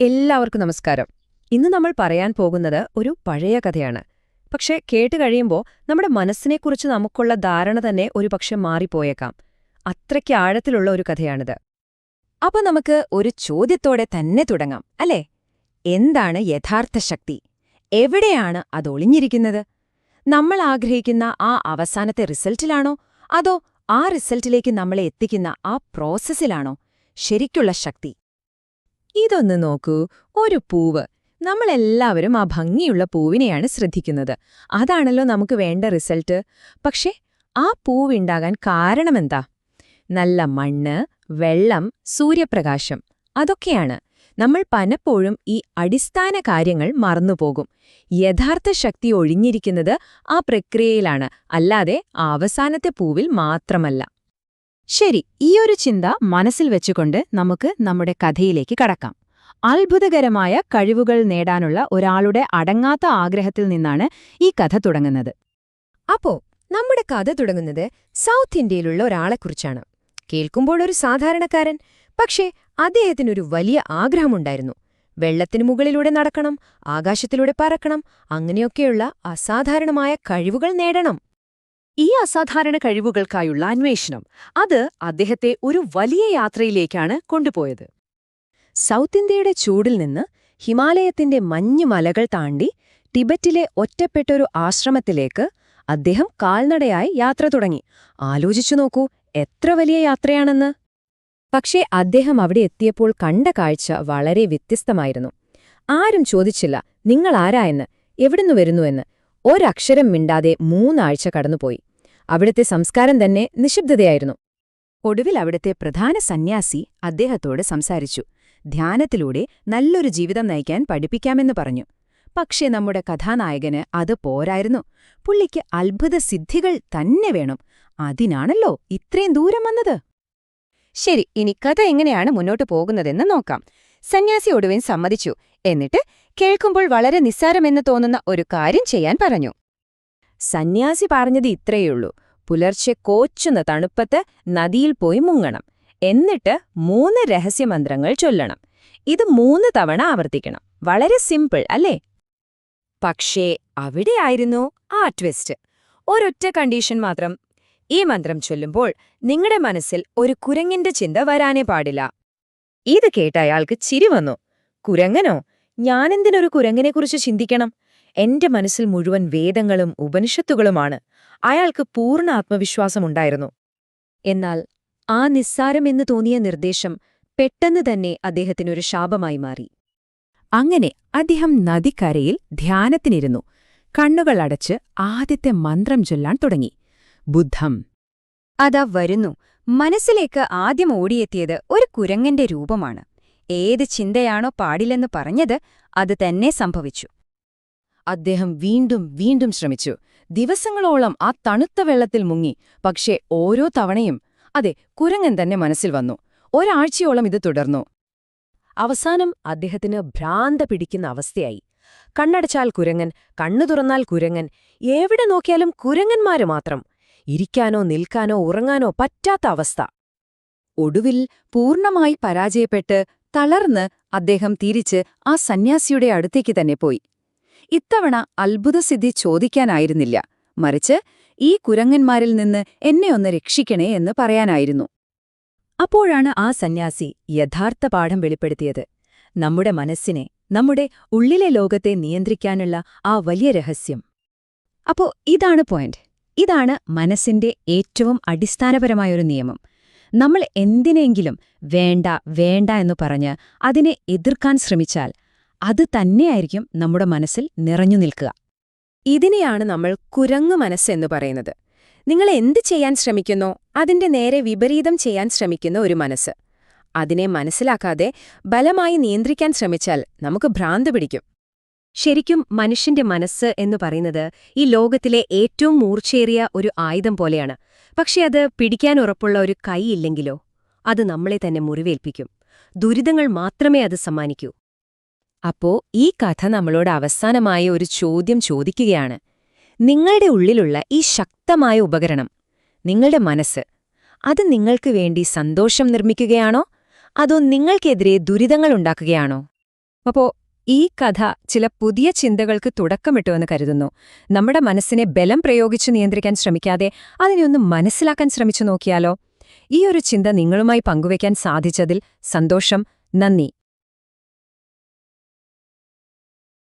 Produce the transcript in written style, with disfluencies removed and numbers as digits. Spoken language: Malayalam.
എല്ലാവർക്കും നമസ്കാരം. ഇന്ന് നമ്മൾ പറയാൻ പോകുന്നത് ഒരു പഴയ കഥയാണ്. പക്ഷേ കേട്ട് കഴിയുമ്പോൾ നമ്മുടെ മനസ്സിനെക്കുറിച്ച് നമുക്കുള്ള ധാരണ തന്നെ ഒരുപക്ഷെ മാറിപ്പോയേക്കാം. അത്രയ്ക്ക് ആഴത്തിലുള്ള ഒരു കഥയാണിത്. അപ്പൊ നമുക്ക് ഒരു ചോദ്യത്തോടെ തന്നെ തുടങ്ങാം, അല്ലേ? എന്താണ് യഥാർത്ഥ ശക്തി? എവിടെയാണ് അത് ഒളിഞ്ഞിരിക്കുന്നത്? നമ്മൾ ആഗ്രഹിക്കുന്ന ആ അവസാനത്തെ റിസൾട്ടിലാണോ, അതോ ആ റിസൾട്ടിലേക്ക് നമ്മളെ എത്തിക്കുന്ന ആ പ്രോസസ്സിലാണോ ശരിക്കുള്ള ശക്തി? ഇതൊന്ന് നോക്കൂ, ഒരു പൂവ്. നമ്മളെല്ലാവരും ആ ഭംഗിയുള്ള പൂവിനെയാണ് ശ്രദ്ധിക്കുന്നത്. അതാണല്ലോ നമുക്ക് വേണ്ട റിസൾട്ട്. പക്ഷേ ആ പൂവുണ്ടാകാൻ കാരണമെന്താ? നല്ല മണ്ണ്, വെള്ളം, സൂര്യപ്രകാശം, അതൊക്കെയാണ്. നമ്മൾ പലപ്പോഴും ഈ അടിസ്ഥാന കാര്യങ്ങൾ മറന്നുപോകും. യഥാർത്ഥ ശക്തി ഒഴിഞ്ഞിരിക്കുന്നത് ആ പ്രക്രിയയിലാണ്, അല്ലാതെ ആ അവസാനത്തെ പൂവിൽ മാത്രമല്ല. ശരി, ഈയൊരു ചിന്ത മനസ്സിൽ വെച്ചുകൊണ്ട് നമുക്ക് നമ്മുടെ കഥയിലേക്ക് കടക്കാം. അത്ഭുതകരമായ കഴിവുകൾ നേടാനുള്ള ഒരാളുടെ അടങ്ങാത്ത ആഗ്രഹത്തിൽ നിന്നാണ് ഈ കഥ തുടങ്ങുന്നത്. അപ്പോ നമ്മുടെ കഥ തുടങ്ങുന്നത് സൗത്ത് ഇന്ത്യയിലുള്ള ഒരാളെക്കുറിച്ചാണ്. കേൾക്കുമ്പോഴൊരു സാധാരണക്കാരൻ, പക്ഷേ അദ്ദേഹത്തിനൊരു വലിയ ആഗ്രഹമുണ്ടായിരുന്നു. വെള്ളത്തിനു മുകളിലൂടെ നടക്കണം, ആകാശത്തിലൂടെ പറക്കണം, അങ്ങനെയൊക്കെയുള്ള അസാധാരണമായ കഴിവുകൾ നേടണം. ഈ അസാധാരണ കഴിവുകൾക്കായുള്ള അന്വേഷണം, അത് അദ്ദേഹത്തെ ഒരു വലിയ യാത്രയിലേക്കാണ് കൊണ്ടുപോയത്. സൗത്ത് ഇന്ത്യയുടെ ചൂടിൽ നിന്ന് ഹിമാലയത്തിന്റെ മഞ്ഞുമലകൾ താണ്ടി ടിബറ്റിലെ ഒറ്റപ്പെട്ടൊരു ആശ്രമത്തിലേക്ക് അദ്ദേഹം കാൽനടയായി യാത്ര തുടങ്ങി. ആലോചിച്ചു നോക്കൂ, എത്ര വലിയ യാത്രയാണെന്ന്. പക്ഷേ അദ്ദേഹം അവിടെ എത്തിയപ്പോൾ കണ്ട കാഴ്ച വളരെ വ്യത്യസ്തമായിരുന്നു. ആരും ചോദിച്ചില്ല, നിങ്ങളാരാ എന്ന്, എവിടുന്നു വരുന്നുവെന്ന്. ഒരക്ഷരം മിണ്ടാതെ 3 ആഴ്ച കടന്നുപോയി. അവിടുത്തെ സംസ്കാരം തന്നെ നിശബ്ദതയായിരുന്നു. ഒടുവിൽ അവിടുത്തെ പ്രധാന സന്യാസി അദ്ദേഹത്തോട് സംസാരിച്ചു. ധ്യാനത്തിലൂടെ നല്ലൊരു ജീവിതം നയിക്കാൻ പഠിപ്പിക്കാമെന്ന് പറഞ്ഞു. പക്ഷേ നമ്മുടെ കഥാനായകന് അത് പോരായിരുന്നു. പുള്ളിക്ക് അത്ഭുത സിദ്ധികൾ തന്നെ വേണം. അതിനാണല്ലോ ഇത്രയും ദൂരം വന്നത്. ശരി, ഇനി കഥ എങ്ങനെയാണ് മുന്നോട്ടു പോകുന്നതെന്ന് നോക്കാം. സന്യാസി ഒടുവിൽ സമ്മതിച്ചു. എന്നിട്ട് കേൾക്കുമ്പോൾ വളരെ നിസ്സാരമെന്ന് തോന്നുന്ന ഒരു കാര്യം ചെയ്യാൻ പറഞ്ഞു. സന്യാസി പറഞ്ഞത് ഇത്രയുള്ളൂ: പുലർച്ചെ കോച്ചുന്ന തണുപ്പത്ത് നദിയിൽ പോയി മുങ്ങണം. എന്നിട്ട് 3 രഹസ്യമന്ത്രങ്ങൾ ചൊല്ലണം. ഇത് 3 തവണ ആവർത്തിക്കണം. വളരെ സിമ്പിൾ അല്ലേ? പക്ഷേ അവിടെയായിരുന്നു ആ ട്വിസ്റ്റ്. ഒരൊറ്റ കണ്ടീഷൻ മാത്രം. ഈ മന്ത്രം ചൊല്ലുമ്പോൾ നിങ്ങളുടെ മനസ്സിൽ ഒരു കുരങ്ങിന്റെ ചിന്ത വരാനേ പാടില്ല. ഇത് കേട്ട അയാൾക്ക് ചിരി വന്നു. കുരങ്ങനോ? ഞാനെന്തിനൊരു കുരങ്ങിനെക്കുറിച്ച് ചിന്തിക്കണം? എന്റെ മനസ്സിൽ മുഴുവൻ വേദങ്ങളും ഉപനിഷത്തുകളുമാണ്. അയാൾക്ക് പൂർണ്ണ ആത്മവിശ്വാസമുണ്ടായിരുന്നു. എന്നാൽ ആ നിസ്സാരമെന്ന് തോന്നിയ നിർദ്ദേശം പെട്ടെന്ന് തന്നെ അദ്ദേഹത്തിനൊരു ശാപമായി മാറി. അങ്ങനെ അദ്ദേഹം നദിക്കരയിൽ ധ്യാനത്തിനിരുന്നു. കണ്ണുകൾ അടച്ച് ആദ്യത്തെ മന്ത്രം ചൊല്ലാൻ തുടങ്ങി. ബുദ്ധം. അതാ വരുന്നു. മനസ്സിലേക്ക് ആദ്യം ഓടിയെത്തിയത് ഒരു കുരങ്ങന്റെ രൂപമാണ്. ഏത് ചിന്തയാണോ പാടില്ലെന്ന് പറഞ്ഞത്, അത് തന്നെ സംഭവിച്ചു. അദ്ദേഹം വീണ്ടും വീണ്ടും ശ്രമിച്ചു. ദിവസങ്ങളോളം ആ തണുത്ത വെള്ളത്തിൽ മുങ്ങി. പക്ഷേ ഓരോ തവണയും അതെ, കുരങ്ങൻ തന്നെ മനസ്സിൽ വന്നു. ഒരാഴ്ചയോളം ഇത് തുടർന്നു. അവസാനം അദ്ദേഹത്തിന് ഭ്രാന്ത പിടിക്കുന്ന അവസ്ഥയായി. കണ്ണടച്ചാൽ കുരങ്ങൻ, കണ്ണു തുറന്നാൽ കുരങ്ങൻ, എവിടെ നോക്കിയാലും കുരങ്ങന്മാര് മാത്രം. ഇരിക്കാനോ നിൽക്കാനോ ഉറങ്ങാനോ പറ്റാത്ത അവസ്ഥ. ഒടുവിൽ പൂർണ്ണമായി പരാജയപ്പെട്ട് തളർന്ന് അദ്ദേഹം തിരിച്ച് ആ സന്യാസിയുടെ അടുത്തേക്ക് തന്നെ പോയി. ഇത്തവണ അത്ഭുതസിദ്ധി ചോദിക്കാനായിരുന്നില്ല, മറിച്ച് ഈ കുരങ്ങന്മാരിൽ നിന്ന് എന്നെ ഒന്ന് രക്ഷിക്കണേ എന്ന് പറയാനായിരുന്നു. അപ്പോഴാണ് ആ സന്യാസി യഥാർത്ഥ പാഠം വെളിപ്പെടുത്തിയത്. നമ്മുടെ മനസ്സിനെ, നമ്മുടെ ഉള്ളിലെ ലോകത്തെ നിയന്ത്രിക്കാനുള്ള ആ വലിയ രഹസ്യം. അപ്പോ ഇതാണ് പോയിന്റ്. ഇതാണ് മനസ്സിന്റെ ഏറ്റവും അടിസ്ഥാനപരമായൊരു നിയമം. നമ്മൾ എന്തിനെങ്കിലും വേണ്ട വേണ്ട എന്ന് പറഞ്ഞ് അതിനെ എതിർക്കാൻ ശ്രമിച്ചാൽ അത് തന്നെയായിരിക്കും നമ്മുടെ മനസ്സിൽ നിറഞ്ഞു നിൽക്കുക. ഇതിനെയാണ് നമ്മൾ കുരങ്ങു മനസ്സെന്ന് പറയുന്നത്. നിങ്ങൾ എന്ത് ചെയ്യാൻ ശ്രമിക്കുന്നോ അതിന്റെ നേരെ വിപരീതം ചെയ്യാൻ ശ്രമിക്കുന്ന ഒരു മനസ്സ്. അതിനെ മനസ്സിലാക്കാതെ ബലമായി നിയന്ത്രിക്കാൻ ശ്രമിച്ചാൽ നമുക്ക് ഭ്രാന്ത് പിടിക്കും. ശരിക്കും മനുഷ്യന്റെ മനസ്സ് എന്ന് പറയുന്നത് ഈ ലോകത്തിലെ ഏറ്റവും മൂർച്ചയേറിയ ഒരു ആയുധം പോലെയാണ്. പക്ഷെ അത് പിടിക്കാൻ ഉറപ്പുള്ള ഒരു കൈയില്ലെങ്കിലോ, അത് നമ്മളെ തന്നെ മുറിവേൽപ്പിക്കും. ദുരിതങ്ങൾ മാത്രമേ അത് സമ്മാനിക്കൂ. അപ്പോ ഈ കഥ നമ്മളോട് അവസാനമായ ഒരു ചോദ്യം ചോദിക്കുകയാണ്. നിങ്ങളുടെ ഉള്ളിലുള്ള ഈ ശക്തമായ ഉപകരണം, നിങ്ങളുടെ മനസ്സ്, അത് നിങ്ങൾക്ക് വേണ്ടി സന്തോഷം നിർമ്മിക്കുകയാണോ, അതോ നിങ്ങൾക്കെതിരെ ദുരിതങ്ങളുണ്ടാക്കുകയാണോ? അപ്പോ ഈ കഥ ചില പുതിയ ചിന്തകൾക്ക് തുടക്കമിട്ടുവെന്ന് കരുതുന്നു. നമ്മുടെ മനസ്സിനെ ബലം പ്രയോഗിച്ച് നിയന്ത്രിക്കാൻ ശ്രമിക്കാതെ അതിനെ ഒന്ന് മനസ്സിലാക്കാൻ ശ്രമിച്ചു നോക്കിയാലോ? ഈ ഒരു ചിന്ത നിങ്ങളുമായി പങ്കുവയ്ക്കാൻ സാധിച്ചതിൽ സന്തോഷം. നന്ദി.